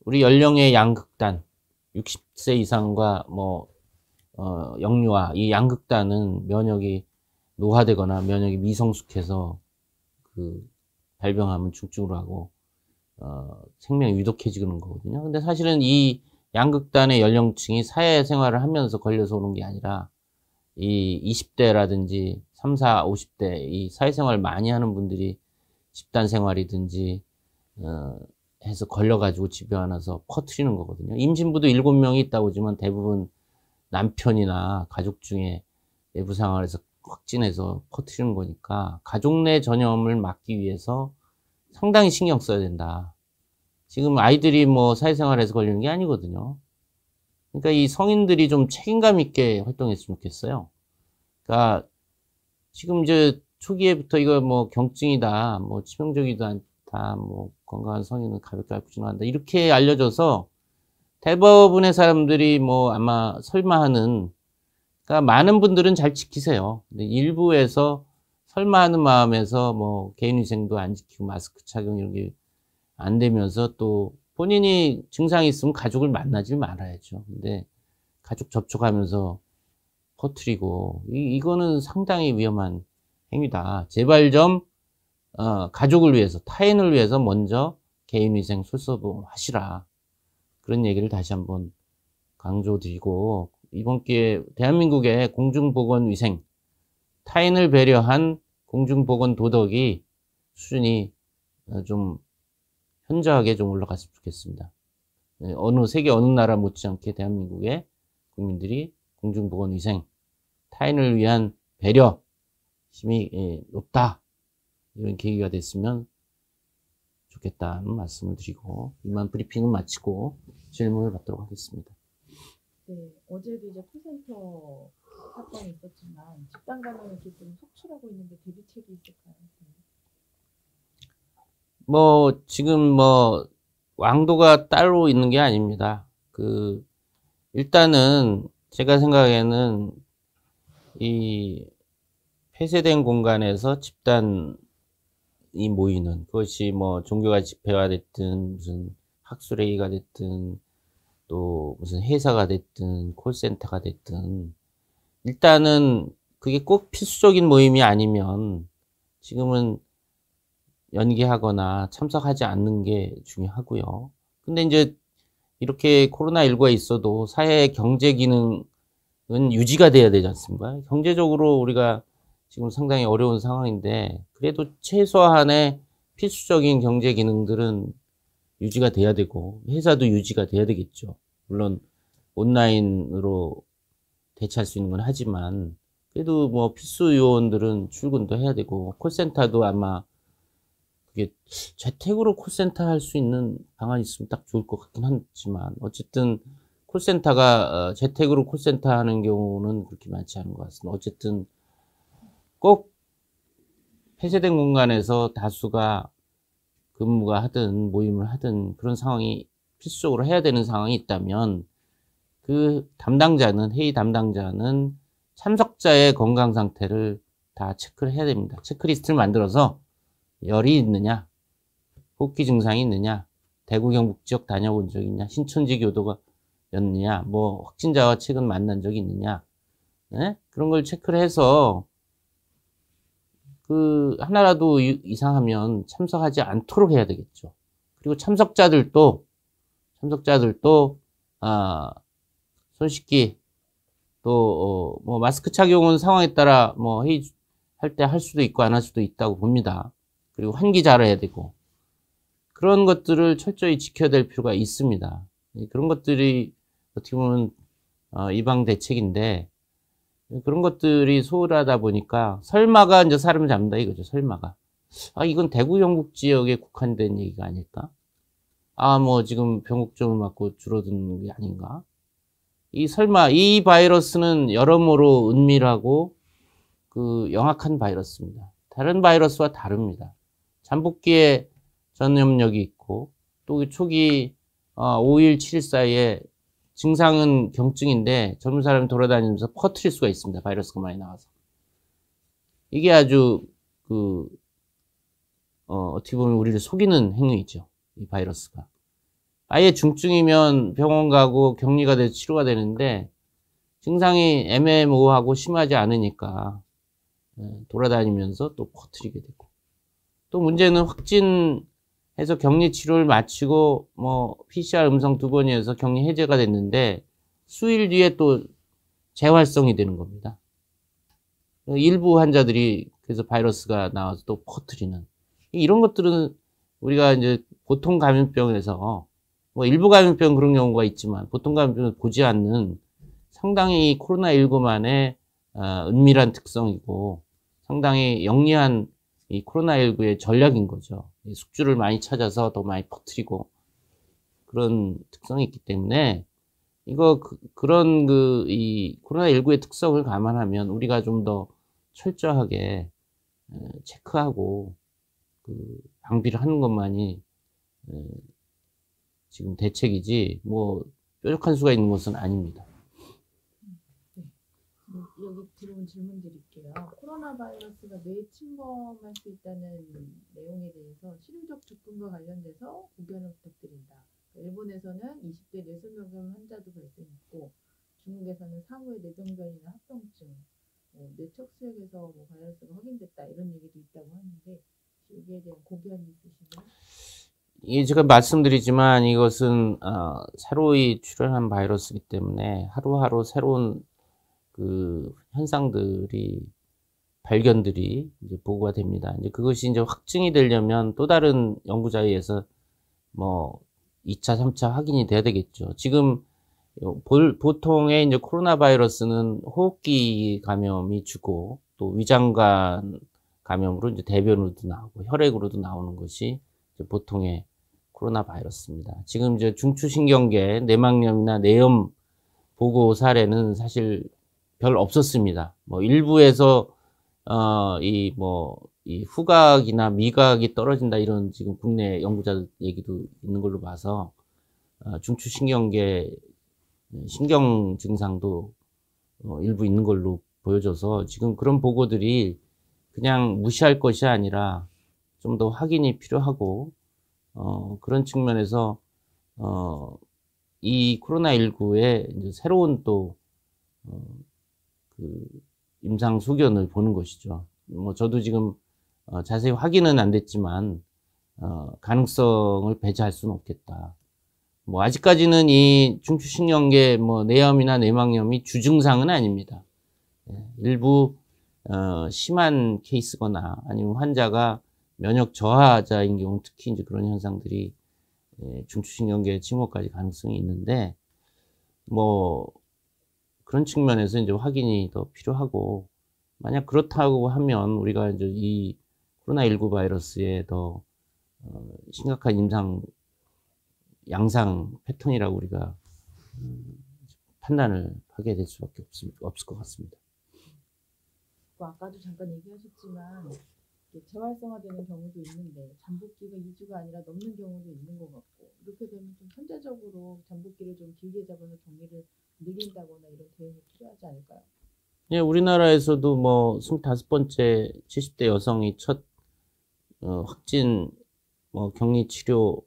S1: 우리 연령의 양극단, 60세 이상과 영유아, 이 양극단은 면역이 노화되거나 면역이 미성숙해서 발병하면 중증으로 하고, 생명이 위독해지는 거거든요. 근데 사실은 이 양극단의 연령층이 사회생활을 하면서 걸려서 오는 게 아니라, 이 20대라든지 3, 4, 50대 이 사회생활 많이 하는 분들이 집단 생활이든지 해서 걸려가지고 집에 와서 퍼뜨리는 거거든요. 임신부도 7명이 있다고 하지만 대부분 남편이나 가족 중에 내부 생활에서 확진해서 퍼뜨리는 거니까 가족 내 전염을 막기 위해서 상당히 신경 써야 된다. 지금 아이들이 사회생활에서 걸리는 게 아니거든요. 그러니까 이 성인들이 좀 책임감 있게 활동했으면 좋겠어요. 그러니까 지금 이제 초기에부터 이거 경증이다, 치명적이다 않다, 건강한 성인은 가볍게 앓고 지나간다 이렇게 알려져서 대부분의 사람들이 아마 설마 하는, 그러니까 많은 분들은 잘 지키세요. 근데 일부에서 설마 하는 마음에서 개인위생도 안 지키고 마스크 착용 이런 게 안 되면서 또 본인이 증상이 있으면 가족을 만나지 말아야죠. 근데 가족 접촉하면서 퍼뜨리고 이거는 상당히 위험한 행위다. 제발 좀 가족을 위해서, 타인을 위해서 먼저 개인위생 솔선봉 하시라. 그런 얘기를 다시 한번 강조드리고, 이번 기회에 대한민국의 공중보건위생, 타인을 배려한 공중보건 도덕이 수준이 좀 현저하게 좀 올라갔으면 좋겠습니다. 세계 어느 나라 못지않게 대한민국의 국민들이 공중보건위생, 타인을 위한 배려심이 높다. 이런 계기가 됐으면 좋겠다는 말씀을 드리고, 이만 브리핑은 마치고 질문을 받도록 하겠습니다.
S2: 네, 어제도 이제 콜센터 사건이 있었지만 집단 감염이 이렇게 좀 속출하고 있는데 대비책이 있을까요?
S1: 지금 왕도가 따로 있는 게 아닙니다. 일단은 제가 생각에는 이 폐쇄된 공간에서 집단이 모이는 그것이 종교가 집회가 됐든 무슨 학술회의가 됐든 또 무슨 회사가 됐든 콜센터가 됐든, 일단은 그게 꼭 필수적인 모임이 아니면 지금은 연기하거나 참석하지 않는 게 중요하고요. 근데 이제 이렇게 코로나19가 있어도 사회 경제 기능은 유지가 돼야 되지 않습니까? 경제적으로 우리가 지금 상당히 어려운 상황인데, 그래도 최소한의 필수적인 경제 기능들은 유지가 돼야 되고, 회사도 유지가 돼야 되겠죠. 물론 온라인으로 대체할 수 있는 건 하지만, 그래도 필수 요원들은 출근도 해야 되고, 콜센터도 아마 그게 재택으로 콜센터 할 수 있는 방안이 있으면 딱 좋을 것 같긴 하지만, 어쨌든 콜센터가 재택으로 콜센터 하는 경우는 그렇게 많지 않은 것 같습니다. 어쨌든 꼭 폐쇄된 공간에서 다수가 근무가 하든 모임을 하든 그런 상황이 필수적으로 해야 되는 상황이 있다면, 그 회의 담당자는 참석자의 건강 상태를 다 체크를 해야 됩니다. 체크리스트를 만들어서 열이 있느냐, 호흡기 증상이 있느냐, 대구 경북 지역 다녀본 적이 있냐, 신천지 교도가 였느냐, 확진자와 최근 만난 적이 있느냐, 네? 그런 걸 체크를 해서 하나라도 이상하면 참석하지 않도록 해야 되겠죠. 그리고 참석자들도 손 씻기, 또 마스크 착용은 상황에 따라 회의할 때 할 수도 있고 안 할 수도 있다고 봅니다. 그리고 환기 잘해야 되고, 그런 것들을 철저히 지켜야 될 필요가 있습니다. 그런 것들이 어떻게 보면 예방 대책인데, 그런 것들이 소홀하다 보니까 설마가 이제 사람을 잡는다 이거죠. 설마가. 이건 대구 경북 지역에 국한된 얘기가 아닐까? 지금 변곡점을 맞고 줄어드는 게 아닌가? 설마 이 바이러스는 여러모로 은밀하고 영악한 바이러스입니다. 다른 바이러스와 다릅니다. 잠복기에 전염력이 있고, 또 초기 5일, 7일 사이에 증상은 경증인데 젊은 사람이 돌아다니면서 퍼뜨릴 수가 있습니다. 바이러스가 많이 나와서. 이게 아주 어떻게 보면 우리를 속이는 행위죠. 이 바이러스가. 아예 중증이면 병원 가고 격리가 돼서 치료가 되는데 증상이 애매모호하고 심하지 않으니까 돌아다니면서 또 퍼뜨리게 되고, 또 문제는 확진해서 격리 치료를 마치고 뭐 PCR 음성 2번이어서 격리 해제가 됐는데 수일 뒤에 또 재활성이 되는 겁니다. 일부 환자들이 그래서 바이러스가 나와서 또 퍼뜨리는, 이런 것들은 우리가 이제 보통 감염병에서 뭐 일부 감염병 그런 경우가 있지만 보통 감염병은 보지 않는 상당히 코로나19만의 은밀한 특성이고 상당히 영리한 이 코로나19의 전략인 거죠. 숙주를 많이 찾아서 더 많이 퍼뜨리고 그런 특성이 있기 때문에 이거 그런 이 코로나19의 특성을 감안하면 우리가 좀 더 철저하게 체크하고 방비를 하는 것만이 지금 대책이지 뭐 뾰족한 수가 있는 것은 아닙니다.
S2: 네. 여기 들어온 질문 드릴게요. 코로나 바이러스가 뇌에 침범할 수 있다는 내용에 대해서 치료적 접근과 관련돼서 고견을 부탁드린다. 일본에서는 20대 뇌소변 환자도 발생했고 중국에서는 사후에 뇌병변이나 합병증, 뇌척수액에서 뭐 바이러스가 확인됐다 이런 얘기도 있다고 하는데 여기에 대한 고견이 있으시나요?
S1: 이 제가 말씀드리지만 이것은 새로이 출현한 바이러스이기 때문에 하루하루 새로운 현상들이 발견들이 이제 보고가 됩니다. 이제 그것이 이제 확증이 되려면 또 다른 연구자에 의해서 뭐 2차, 3차 확인이 돼야 되겠죠. 지금 보통의 이제 코로나 바이러스는 호흡기 감염이 주고 또 위장관 감염으로 이제 대변으로도 나오고 혈액으로도 나오는 것이 이제 보통의 코로나 바이러스입니다. 지금 이제 중추신경계 내막염이나 뇌염 보고 사례는 사실 별 없었습니다. 뭐 일부에서 이 후각이나 미각이 떨어진다 이런 지금 국내 연구자들 얘기도 있는 걸로 봐서 중추신경계 신경 증상도 일부 있는 걸로 보여져서 지금 그런 보고들이 그냥 무시할 것이 아니라 좀 더 확인이 필요하고 그런 측면에서 이 코로나19의 이제 새로운 또 임상 소견을 보는 것이죠. 뭐 저도 지금 자세히 확인은 안 됐지만 가능성을 배제할 수는 없겠다. 뭐 아직까지는 이 중추신경계 뭐 뇌염이나 뇌막염이 주증상은 아닙니다. 일부 심한 케이스거나 아니면 환자가 면역 저하자인 경우 특히 이제 그런 현상들이 중추신경계 침몰까지 가능성이 있는데 뭐 그런 측면에서 이제 확인이 더 필요하고, 만약 그렇다고 하면 우리가 이제 이 코로나19 바이러스의 더 심각한 양상 패턴이라고 우리가 판단을 하게 될 수밖에 없을 것 같습니다.
S2: 아까도 잠깐 얘기하셨지만 재활성화되는 경우도 있는데 잠복기가 2주가 아니라 넘는 경우도 있는 것 같고, 이렇게 되면 좀 선제적으로 잠복기를 좀 길게 잡아서 격리를 늘린다거나 이런 대응이 필요하지 않을까요?
S1: 예, 우리나라에서도 뭐 25번째 70대 여성이 첫 확진 격리 치료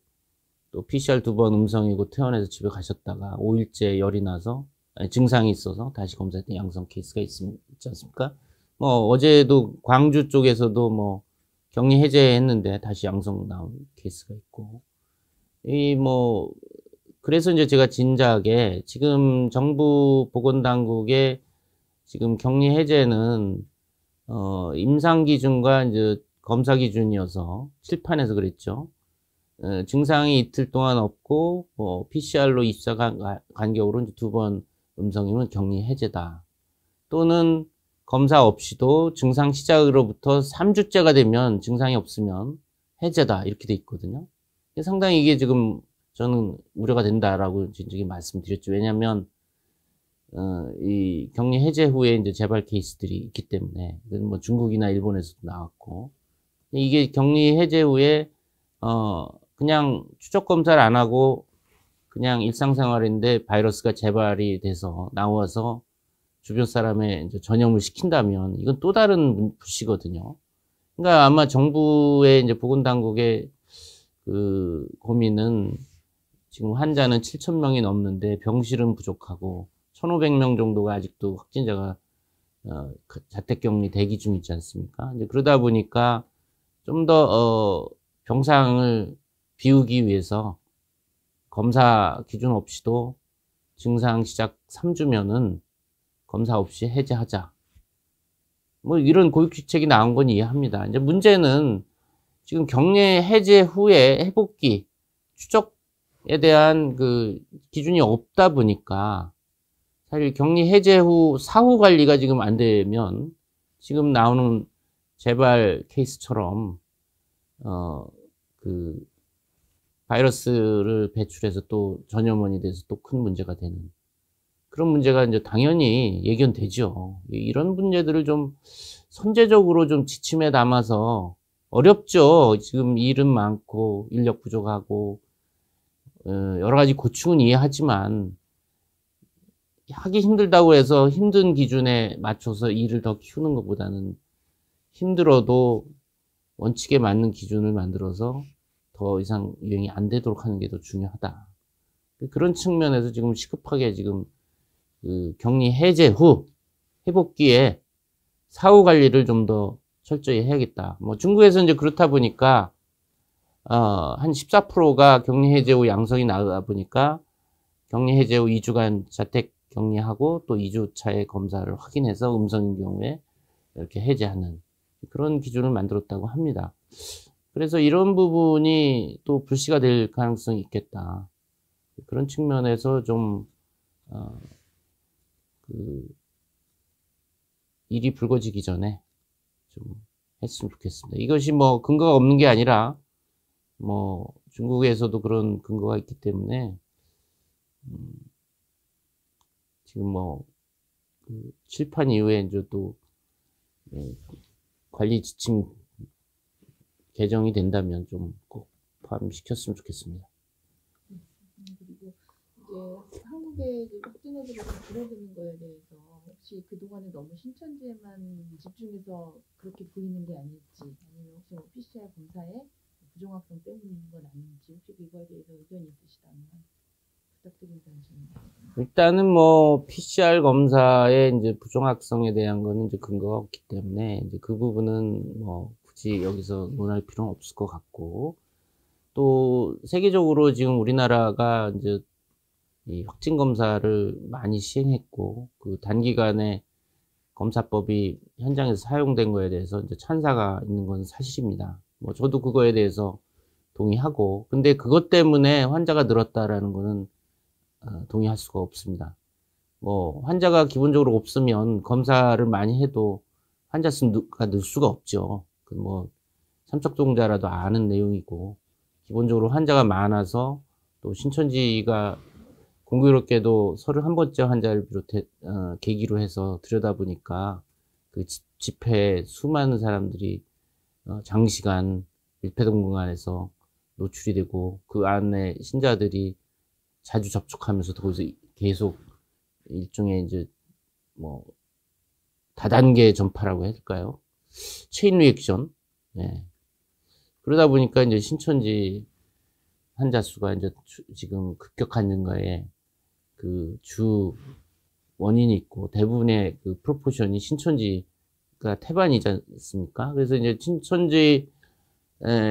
S1: 또 PCR 2번 음성이고 퇴원해서 집에 가셨다가 5일째 열이 나서 증상이 있어서 다시 검사했더니 양성 케이스가 있지 않습니까? 뭐 어제도 광주 쪽에서도 뭐 격리 해제했는데 다시 양성 나온 케이스가 있고, 그래서 이제 제가 진작에 지금 정부 보건당국의 지금 격리 해제는 임상 기준과 이제 검사 기준이어서 칠판에서 그랬죠. 증상이 이틀 동안 없고 PCR로 24시간 간격으로 이제 2번 음성이면 격리 해제다. 또는 검사 없이도 증상 시작으로부터 3주째가 되면 증상이 없으면 해제다 이렇게 돼 있거든요. 상당히 이게 지금 저는 우려가 된다라고 진작에 말씀드렸죠. 왜냐하면 이 격리 해제 후에 이제 재발 케이스들이 있기 때문에, 뭐 중국이나 일본에서도 나왔고, 이게 격리 해제 후에 그냥 추적 검사를 안 하고 그냥 일상생활인데 바이러스가 재발이 돼서 나와서 주변 사람의 이제 전염을 시킨다면 이건 또 다른 부시거든요. 그러니까 아마 정부의 이제 보건당국의 고민은 지금 환자는 7,000명이 넘는데 병실은 부족하고 1,500명 정도가 아직도 확진자가 자택격리 대기 중 있지 않습니까? 이제 그러다 보니까 좀 더 병상을 비우기 위해서 검사 기준 없이도 증상 시작 3주면은 검사 없이 해제하자. 뭐 이런 고육지책이 나온 건 이해합니다. 이제 문제는 지금 격리 해제 후에 회복기 추적에 대한 그 기준이 없다 보니까 사실 격리 해제 후 사후 관리가 지금 안 되면 지금 나오는 재발 케이스처럼 그 바이러스를 배출해서 또 전염원이 돼서 또 큰 문제가 되는 그런 문제가 이제 당연히 예견되죠. 이런 문제들을 좀 선제적으로 좀 지침에 담아서 어렵죠. 지금 일은 많고 인력 부족하고 여러 가지 고충은 이해하지만 하기 힘들다고 해서 힘든 기준에 맞춰서 일을 더 키우는 것보다는 힘들어도 원칙에 맞는 기준을 만들어서 더 이상 유행이 안 되도록 하는 게 더 중요하다. 그런 측면에서 지금 시급하게 지금 그 격리 해제 후 회복기에 사후 관리를 좀 더 철저히 해야겠다. 뭐 중국에서 이제 그렇다 보니까 한 14%가 격리 해제 후 양성이 나오다 보니까 격리 해제 후 2주간 자택 격리하고 또 2주 차에 검사를 확인해서 음성인 경우에 이렇게 해제하는 그런 기준을 만들었다고 합니다. 그래서 이런 부분이 또 불씨가 될 가능성이 있겠다. 그런 측면에서 좀 그 일이 불거지기 전에 좀 했으면 좋겠습니다. 이것이 뭐 근거가 없는 게 아니라 뭐 중국에서도 그런 근거가 있기 때문에 지금 뭐 그 칠판 이후에 이제 또 관리 지침 개정이 된다면 좀 꼭 포함시켰으면 좋겠습니다.
S2: 그리고 이제 한국의 확진자들이 줄어드는 거에 대해서 혹시 그동안에 너무 신천지에만 집중해서 그렇게 보이는 게 아닐지 아니면 혹시 뭐 PCR 검사에 부정확성 때문인 건 아닌지 혹시 그거에 대해서 의견이 있으시다면 부탁드린다는 질문입니다.
S1: 일단은 뭐 PCR 검사의 이제 부정확성에 대한 거는 이제 근거가 없기 때문에 이제 그 부분은 뭐 굳이 여기서 논할 필요는 없을 것 같고 또 세계적으로 지금 우리나라가 이제 이 확진 검사를 많이 시행했고 그 단기간에 검사법이 현장에서 사용된 거에 대해서 이제 찬사가 있는 건 사실입니다. 뭐 저도 그거에 대해서 동의하고 근데 그것 때문에 환자가 늘었다라는 거는 동의할 수가 없습니다. 뭐 환자가 기본적으로 없으면 검사를 많이 해도 환자 수가 늘 수가 없죠. 그 뭐 삼척동자라도 아는 내용이고 기본적으로 환자가 많아서 또 신천지가 공교롭게도 31번째 환자를 비롯해 계기로 해서 들여다보니까 그 집회에 수많은 사람들이 장시간 밀폐된 공간에서 노출이 되고 그 안에 신자들이 자주 접촉하면서 거기서 계속 일종의 이제 뭐 다단계 전파라고 해야 될까요? 체인 리액션. 네. 그러다 보니까 이제 신천지 환자 수가 이제 지금 급격한 증가에 그 주 원인이 있고 대부분의 그 프로포션이 신천지가 태반이지 않습니까? 그래서 이제 신천지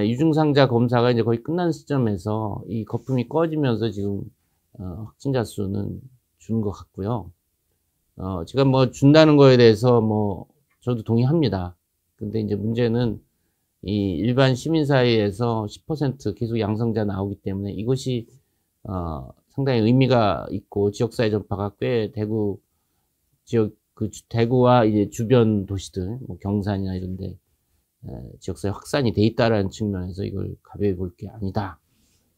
S1: 유증상자 검사가 이제 거의 끝난 시점에서 이 거품이 꺼지면서 지금 확진자 수는 주는 것 같고요. 제가 뭐 준다는 거에 대해서 뭐 저도 동의합니다. 근데 이제 문제는 이 일반 시민 사이에서 10% 계속 양성자 나오기 때문에 이것이 상당히 의미가 있고 지역사회 전파가 꽤 대구 지역 그 대구와 이제 주변 도시들 뭐 경산이나 이런데 지역사회 확산이 돼 있다라는 측면에서 이걸 가벼이 볼 게 아니다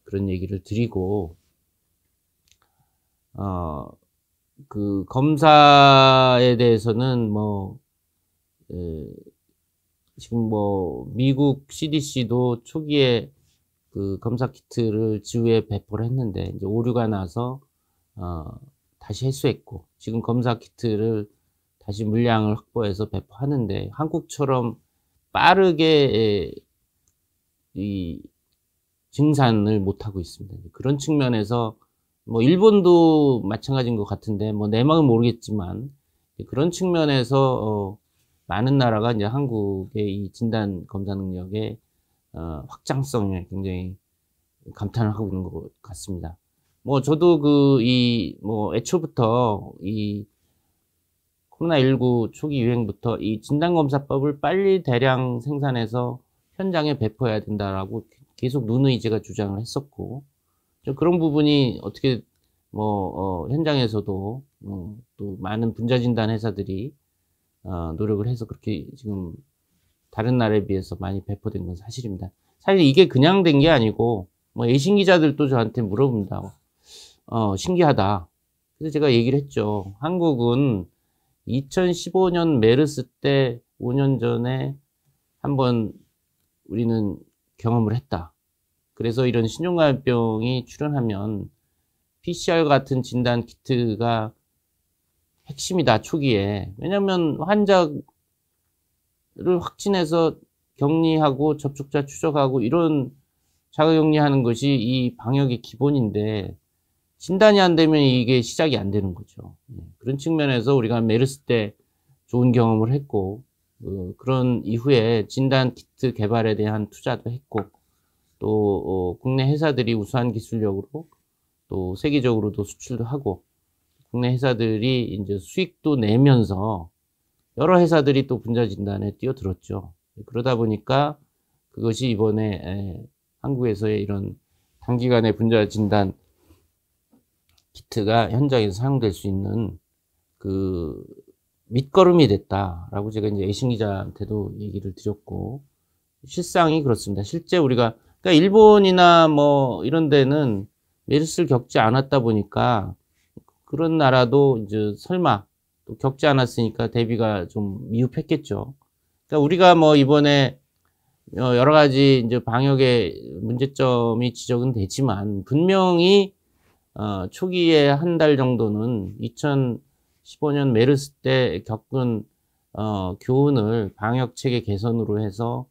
S1: 그런 얘기를 드리고 그 검사에 대해서는 뭐 지금 뭐 미국 CDC도 초기에 그 검사 키트를 지구에 배포를 했는데 이제 오류가 나서 다시 회수했고 지금 검사 키트를 다시 물량을 확보해서 배포하는데 한국처럼 빠르게 이 증산을 못하고 있습니다. 그런 측면에서 뭐 일본도 마찬가지인 것 같은데 뭐 내막은 모르겠지만 그런 측면에서 많은 나라가 이제 한국의 이 진단 검사 능력의 확장성에 굉장히 감탄을 하고 있는 것 같습니다. 뭐 저도 뭐 애초부터 이 코로나19 초기 유행부터 이 진단검사법을 빨리 대량 생산해서 현장에 배포해야 된다라고 계속 누누이 제가 주장을 했었고, 그런 부분이 어떻게 현장에서도 또 많은 분자진단 회사들이 노력을 해서 그렇게 지금 다른 나라에 비해서 많이 배포된 건 사실입니다. 사실 이게 그냥 된 게 아니고 뭐 외신 기자들도 저한테 물어봅니다. 신기하다. 그래서 제가 얘기를 했죠. 한국은 2015년 메르스 때 5년 전에 한번 우리는 경험을 했다. 그래서 이런 신종감염병이 출현하면 PCR 같은 진단 키트가 핵심이다, 초기에. 왜냐면 환자를 확진해서 격리하고 접촉자 추적하고 이런 자가격리하는 것이 이 방역의 기본인데 진단이 안 되면 이게 시작이 안 되는 거죠. 그런 측면에서 우리가 메르스 때 좋은 경험을 했고, 그런 이후에 진단 키트 개발에 대한 투자도 했고, 또 국내 회사들이 우수한 기술력으로 또 세계적으로도 수출도 하고, 국내 회사들이 이제 수익도 내면서 여러 회사들이 또 분자 진단에 뛰어들었죠. 그러다 보니까 그것이 이번에 한국에서의 이런 단기간에 분자 진단 키트가 현장에서 사용될 수 있는 그 밑거름이 됐다라고 제가 이제 외신 기자한테도 얘기를 드렸고, 실상이 그렇습니다. 실제 우리가 그러니까 일본이나 뭐 이런 데는 메르스를 겪지 않았다 보니까 그런 나라도 이제 설마 또 겪지 않았으니까 대비가 좀 미흡했겠죠. 그러니까 우리가 뭐 이번에 여러 가지 이제 방역의 문제점이 지적은 되지만 분명히 초기에 한 달 정도는 2015년 메르스 때 겪은 교훈을 방역 체계 개선으로 해서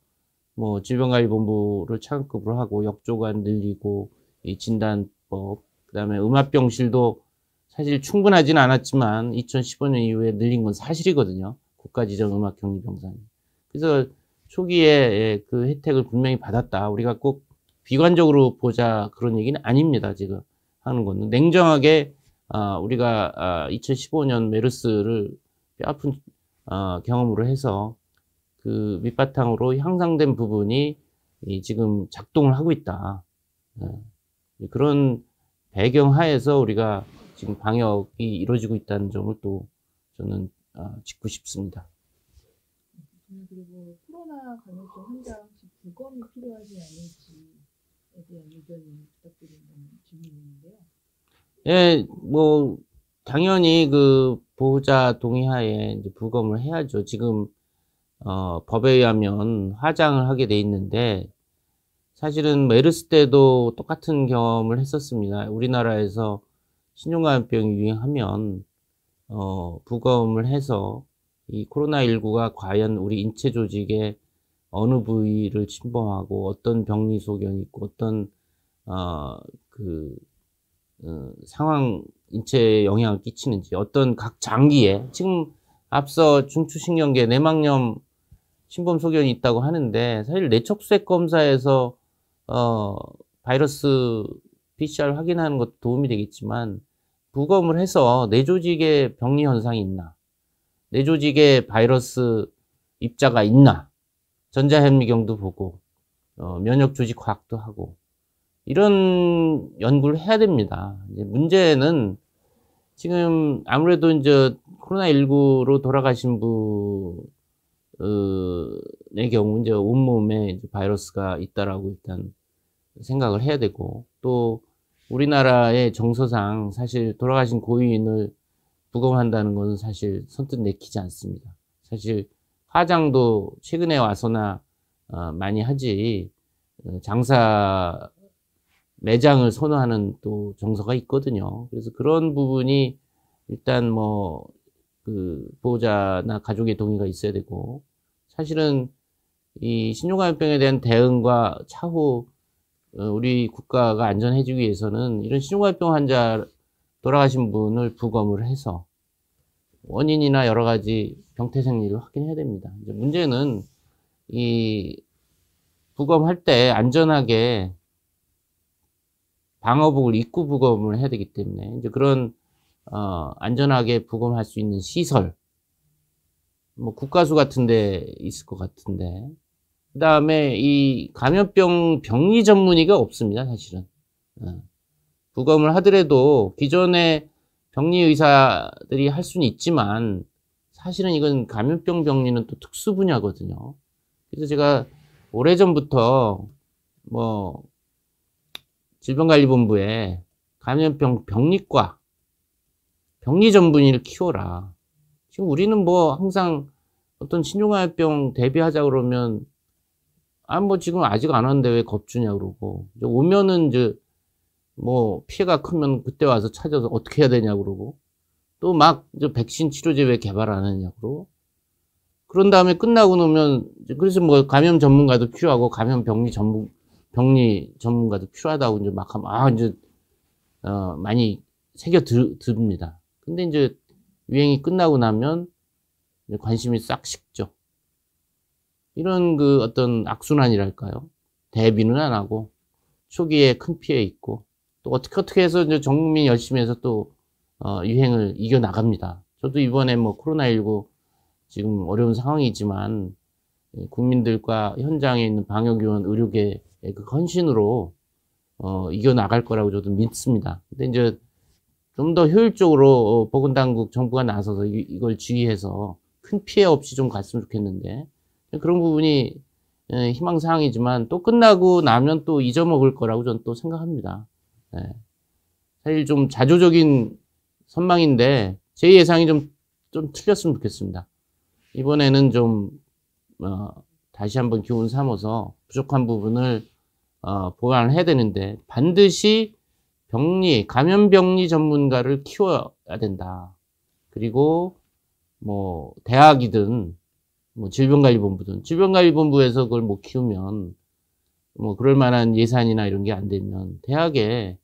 S1: 뭐 질병관리본부를 차관급으로 하고 역조관 늘리고 이 진단법, 그다음에 음압병실도 사실 충분하진 않았지만 2015년 이후에 늘린 건 사실이거든요. 국가지정 음압격리병상이. 그래서 초기에 그 혜택을 분명히 받았다. 우리가 꼭 비관적으로 보자 그런 얘기는 아닙니다. 지금 하는 거는 냉정하게 우리가 2015년 메르스를 뼈아픈 경험으로 해서 그 밑바탕으로 향상된 부분이 지금 작동을 하고 있다. 그런 배경 하에서 우리가 지금 방역이 이루어지고 있다는 점을 또 저는 짚고 싶습니다.
S2: 그리고 코로나 감염증 환자 혹시 부검이 필요하지 않을지에 대한 의견 부탁드린다는 질문인데요.
S1: 예, 뭐 당연히 그 보호자 동의하에 이제 부검을 해야죠. 지금 법에 의하면 화장을 하게 돼 있는데 사실은 메르스 때도 똑같은 경험을 했었습니다. 우리나라에서 신종감염병이 유행하면 부검을 해서 이 코로나19가 과연 우리 인체 조직의 어느 부위를 침범하고 어떤 병리 소견이 있고 어떤 상황 인체에 영향을 끼치는지 어떤 각 장기에 지금 앞서 중추신경계 내막염 침범 소견이 있다고 하는데 사실 뇌척수액 검사에서 바이러스 PCR 확인하는 것도 도움이 되겠지만 부검을 해서 뇌 조직에 병리 현상이 있나, 뇌 조직에 바이러스 입자가 있나, 전자현미경도 보고 면역 조직 화학도 하고 이런 연구를 해야 됩니다. 이제 문제는 지금 아무래도 이제 코로나19로 돌아가신 분의 경우 이제 온몸에 바이러스가 있다라고 일단 생각을 해야 되고, 또 우리나라의 정서상 사실 돌아가신 고위인을 부검한다는 것은 사실 선뜻 내키지 않습니다. 사실 화장도 최근에 와서나 많이 하지 장사 매장을 선호하는 또 정서가 있거든요. 그래서 그런 부분이 일단 뭐 그 보호자나 가족의 동의가 있어야 되고, 사실은 이 신종감염병에 대한 대응과 차후 우리 국가가 안전해지기 위해서는 이런 신종합병 환자 돌아가신 분을 부검을 해서 원인이나 여러 가지 병태 생리를 확인해야 됩니다. 이제 문제는 이 부검할 때 안전하게 방호복을 입고 부검을 해야 되기 때문에 이제 그런 안전하게 부검할 수 있는 시설, 뭐 국가수 같은데 있을 것 같은데, 그 다음에 이 감염병 병리 전문의가 없습니다, 사실은. 부검을 하더라도 기존의 병리 의사들이 할 수는 있지만 사실은 이건 감염병 병리는 또 특수 분야거든요. 그래서 제가 오래전부터 뭐 질병관리본부에 감염병 병리과 병리 전문의를 키워라. 지금 우리는 뭐 항상 어떤 신종합병 대비하자 그러면 뭐 지금 아직 안 왔는데 왜 겁주냐 그러고, 오면은 이제 뭐 피해가 크면 그때 와서 찾아서 어떻게 해야 되냐 그러고, 또 막 이제 백신 치료제 왜 개발 안 하느냐 그러고, 그런 다음에 끝나고 나면 그래서 뭐 감염 전문가도 필요하고 감염 병리 전문가도 필요하다고 이제 막 하면 이제 많이 새겨 듭니다. 근데 이제 유행이 끝나고 나면 이제 관심이 싹 식죠. 이런 그 어떤 악순환이랄까요? 대비는 안 하고 초기에 큰 피해 있고, 또 어떻게 해서 이제 전 국민 열심히 해서 또 유행을 이겨 나갑니다. 저도 이번에 뭐 코로나19 지금 어려운 상황이지만 국민들과 현장에 있는 방역요원, 의료계의 그 헌신으로 이겨 나갈 거라고 저도 믿습니다. 근데 이제 좀 더 효율적으로 보건당국 정부가 나서서 이걸 지휘해서 큰 피해 없이 좀 갔으면 좋겠는데, 그런 부분이 희망사항이지만 또 끝나고 나면 또 잊어먹을 거라고 저는 또 생각합니다. 사실 좀 자조적인 선망인데 제 예상이 좀 틀렸으면 좋겠습니다. 이번에는 좀 다시 한번 기운 삼아서 부족한 부분을 보완을 해야 되는데, 반드시 감염병리 전문가를 키워야 된다. 그리고 뭐 대학이든 뭐 질병관리본부에서 그걸 못 키우면 뭐 그럴 만한 예산이나 이런 게 안 되면 대학에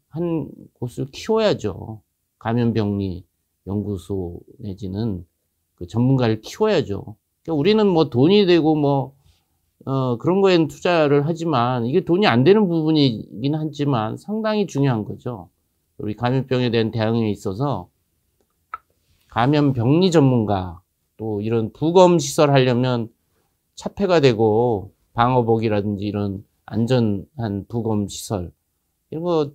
S1: 한 곳을 키워야죠. 감염병리 연구소 내지는 그 전문가를 키워야죠. 그러니까 우리는 뭐 돈이 되고 뭐 그런 거에는 투자를 하지만 이게 돈이 안 되는 부분이긴 하지만 상당히 중요한 거죠. 우리 감염병에 대한 대응에 있어서 감염병리 전문가, 또 이런 부검 시설 하려면 차폐가 되고 방호복이라든지 이런 안전한 부검 시설 이런 거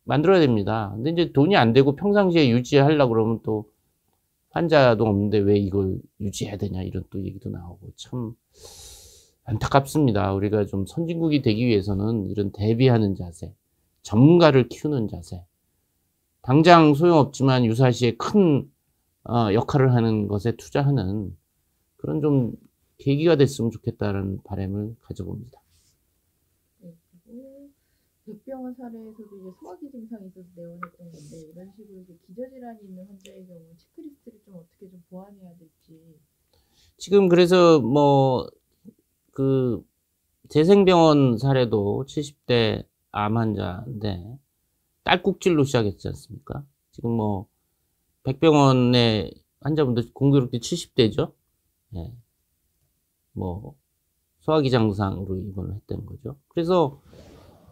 S1: 만들어야 됩니다. 근데 이제 돈이 안 되고 평상시에 유지하려고 그러면 또 환자도 없는데 왜 이걸 유지해야 되냐 이런 또 얘기도 나오고 참 안타깝습니다. 우리가 좀 선진국이 되기 위해서는 이런 대비하는 자세, 전문가를 키우는 자세, 당장 소용없지만 유사시에 큰 역할을 하는 것에 투자하는 그런 좀 계기가 됐으면 좋겠다는 바람을 가져봅니다.
S2: 네, 그리고 백병원 사례에서도 이제 소화기 증상이 있어서 내원했던 건데, 이런 식으로 이제 기저질환이 있는 환자의 경우 체크리스트를 좀 어떻게 좀 보완해야 될지.
S1: 지금 그래서 뭐 그 재생병원 사례도 70대 암 환자인데 딸꾹질로 시작했지 않습니까? 지금 뭐 백병원의 환자분들 공교롭게 70대죠. 예. 뭐 소화기 증상으로 입원을 했다는 거죠. 그래서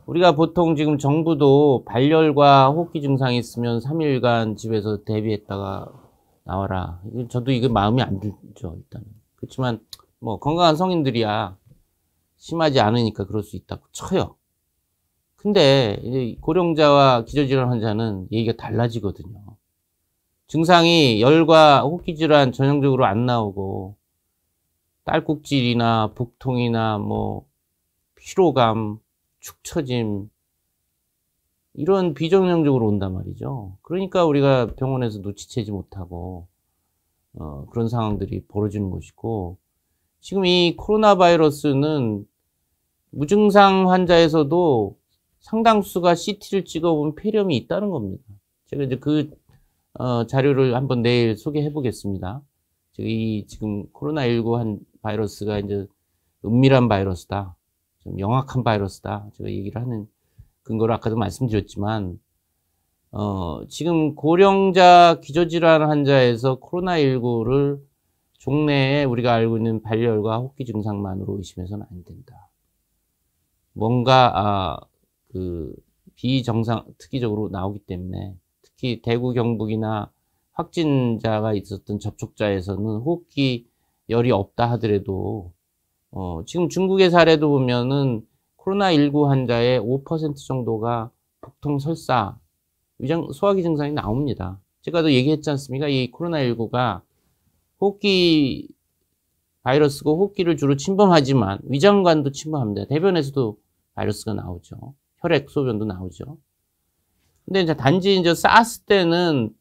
S1: 우리가 보통 지금 정부도 발열과 호흡기 증상이 있으면 3일간 집에서 대비했다가 나와라. 저도 이게 마음이 안 들죠, 일단은. 그렇지만 뭐 건강한 성인들이야 심하지 않으니까 그럴 수 있다고 쳐요. 근데 이제 고령자와 기저질환 환자는 얘기가 달라지거든요. 증상이 열과 호흡기 질환 전형적으로 안 나오고 딸꾹질이나 복통이나 뭐 피로감, 축 처짐 이런 비정형적으로 온단 말이죠. 그러니까 우리가 병원에서 눈치채지 못하고 그런 상황들이 벌어지는 것이고, 지금 이 코로나 바이러스는 무증상 환자에서도 상당수가 CT를 찍어보면 폐렴이 있다는 겁니다. 제가 이제 그 자료를 한번 내일 소개해 보겠습니다. 지금 코로나19 바이러스가 이제 은밀한 바이러스다. 좀 영악한 바이러스다. 제가 얘기를 하는 근거를 아까도 말씀드렸지만, 지금 고령자 기저질환 환자에서 코로나19를 종래에 우리가 알고 있는 발열과 호흡기 증상만으로 의심해서는 안 된다. 뭔가, 비정상, 특이적으로 나오기 때문에, 특히 대구, 경북이나 확진자가 있었던 접촉자에서는 호흡기 열이 없다 하더라도, 지금 중국의 사례도 보면은 코로나19 환자의 5% 정도가 복통, 설사, 소화기 증상이 나옵니다. 제가도 얘기했지 않습니까? 이 코로나19가 호흡기 바이러스고 호흡기를 주로 침범하지만 위장관도 침범합니다. 대변에서도 바이러스가 나오죠. 혈액, 소변도 나오죠. 근데 이제 단지 이제 사스 때는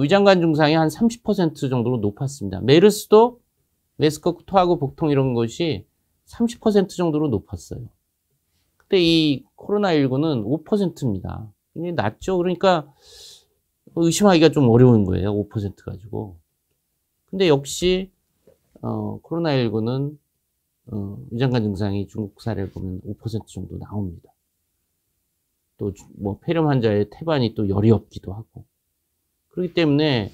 S1: 위장관 증상이 한 30% 정도로 높았습니다. 메르스도 메스커 토하고 복통 이런 것이 30% 정도로 높았어요. 근데 이 코로나19는 5%입니다. 굉장히 낮죠. 그러니까 의심하기가 좀 어려운 거예요. 5% 가지고. 근데 역시 코로나19는 위장관 증상이 중국 사례를 보면 5% 정도 나옵니다. 또 뭐 폐렴 환자의 태반이 또 열이 없기도 하고. 그렇기 때문에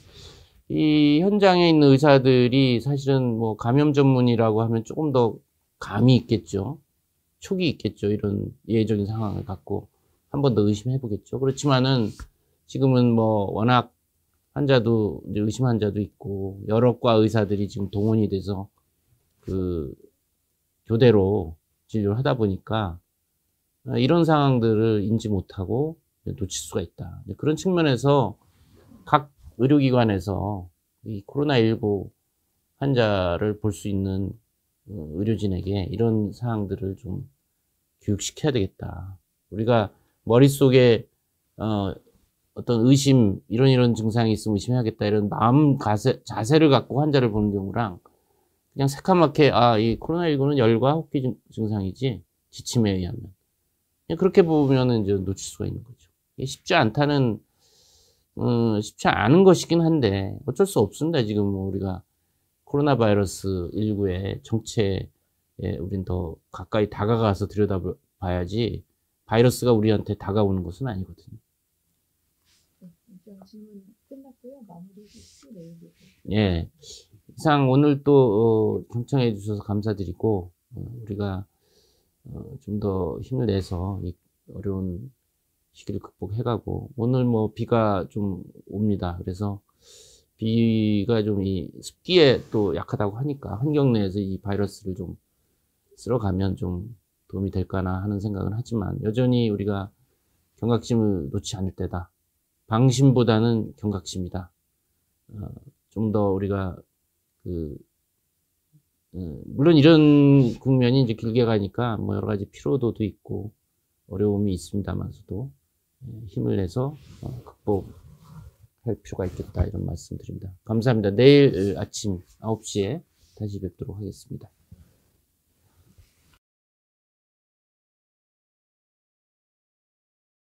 S1: 이 현장에 있는 의사들이 사실은 뭐 감염 전문이라고 하면 조금 더 감이 있겠죠. 촉이 있겠죠. 이런 예외적인 상황을 갖고 한 번 더 의심해 보겠죠. 그렇지만은 지금은 뭐 워낙 환자도 이제 의심 환자도 있고 여러 과 의사들이 지금 동원이 돼서 그 교대로 진료를 하다 보니까 이런 상황들을 인지 못하고 놓칠 수가 있다. 그런 측면에서 각 의료기관에서 이 코로나19 환자를 볼 수 있는 의료진에게 이런 사항들을 좀 교육시켜야 되겠다. 우리가 머릿속에 어떤 의심, 이런 증상이 있으면 의심해야겠다. 이런 자세를 갖고 환자를 보는 경우랑 그냥 새카맣게 이 코로나19는 열과 호흡기 증상이지 지침에 의하면 그냥 그렇게 보면은 이제 놓칠 수가 있는 거죠. 이게 쉽지 않은 것이긴 한데 어쩔 수 없습니다. 지금 뭐 우리가 코로나 바이러스 19의 정체에 우린 더 가까이 다가가서 들여다봐야지 바이러스가 우리한테 다가오는 것은 아니거든요.
S2: 질문 끝났고요. 마무리 내일
S1: 예. 이상 오늘 또 경청해 주셔서 감사드리고 우리가 좀 더 힘을 내서 이 어려운 시기를 극복해가고 오늘 뭐 비가 좀 옵니다. 그래서 비가 좀 이 습기에 또 약하다고 하니까 환경 내에서 이 바이러스를 좀 쓸어가면 좀 도움이 될까나 하는 생각은 하지만 여전히 우리가 경각심을 놓지 않을 때다. 방심보다는 경각심이다. 좀 더 우리가 물론 이런 국면이 이제 길게 가니까 뭐 여러 가지 피로도도 있고 어려움이 있습니다만서도 힘을 내서 극복할 필요가 있겠다 이런 말씀드립니다. 감사합니다. 내일 아침 9시에 다시 뵙도록 하겠습니다.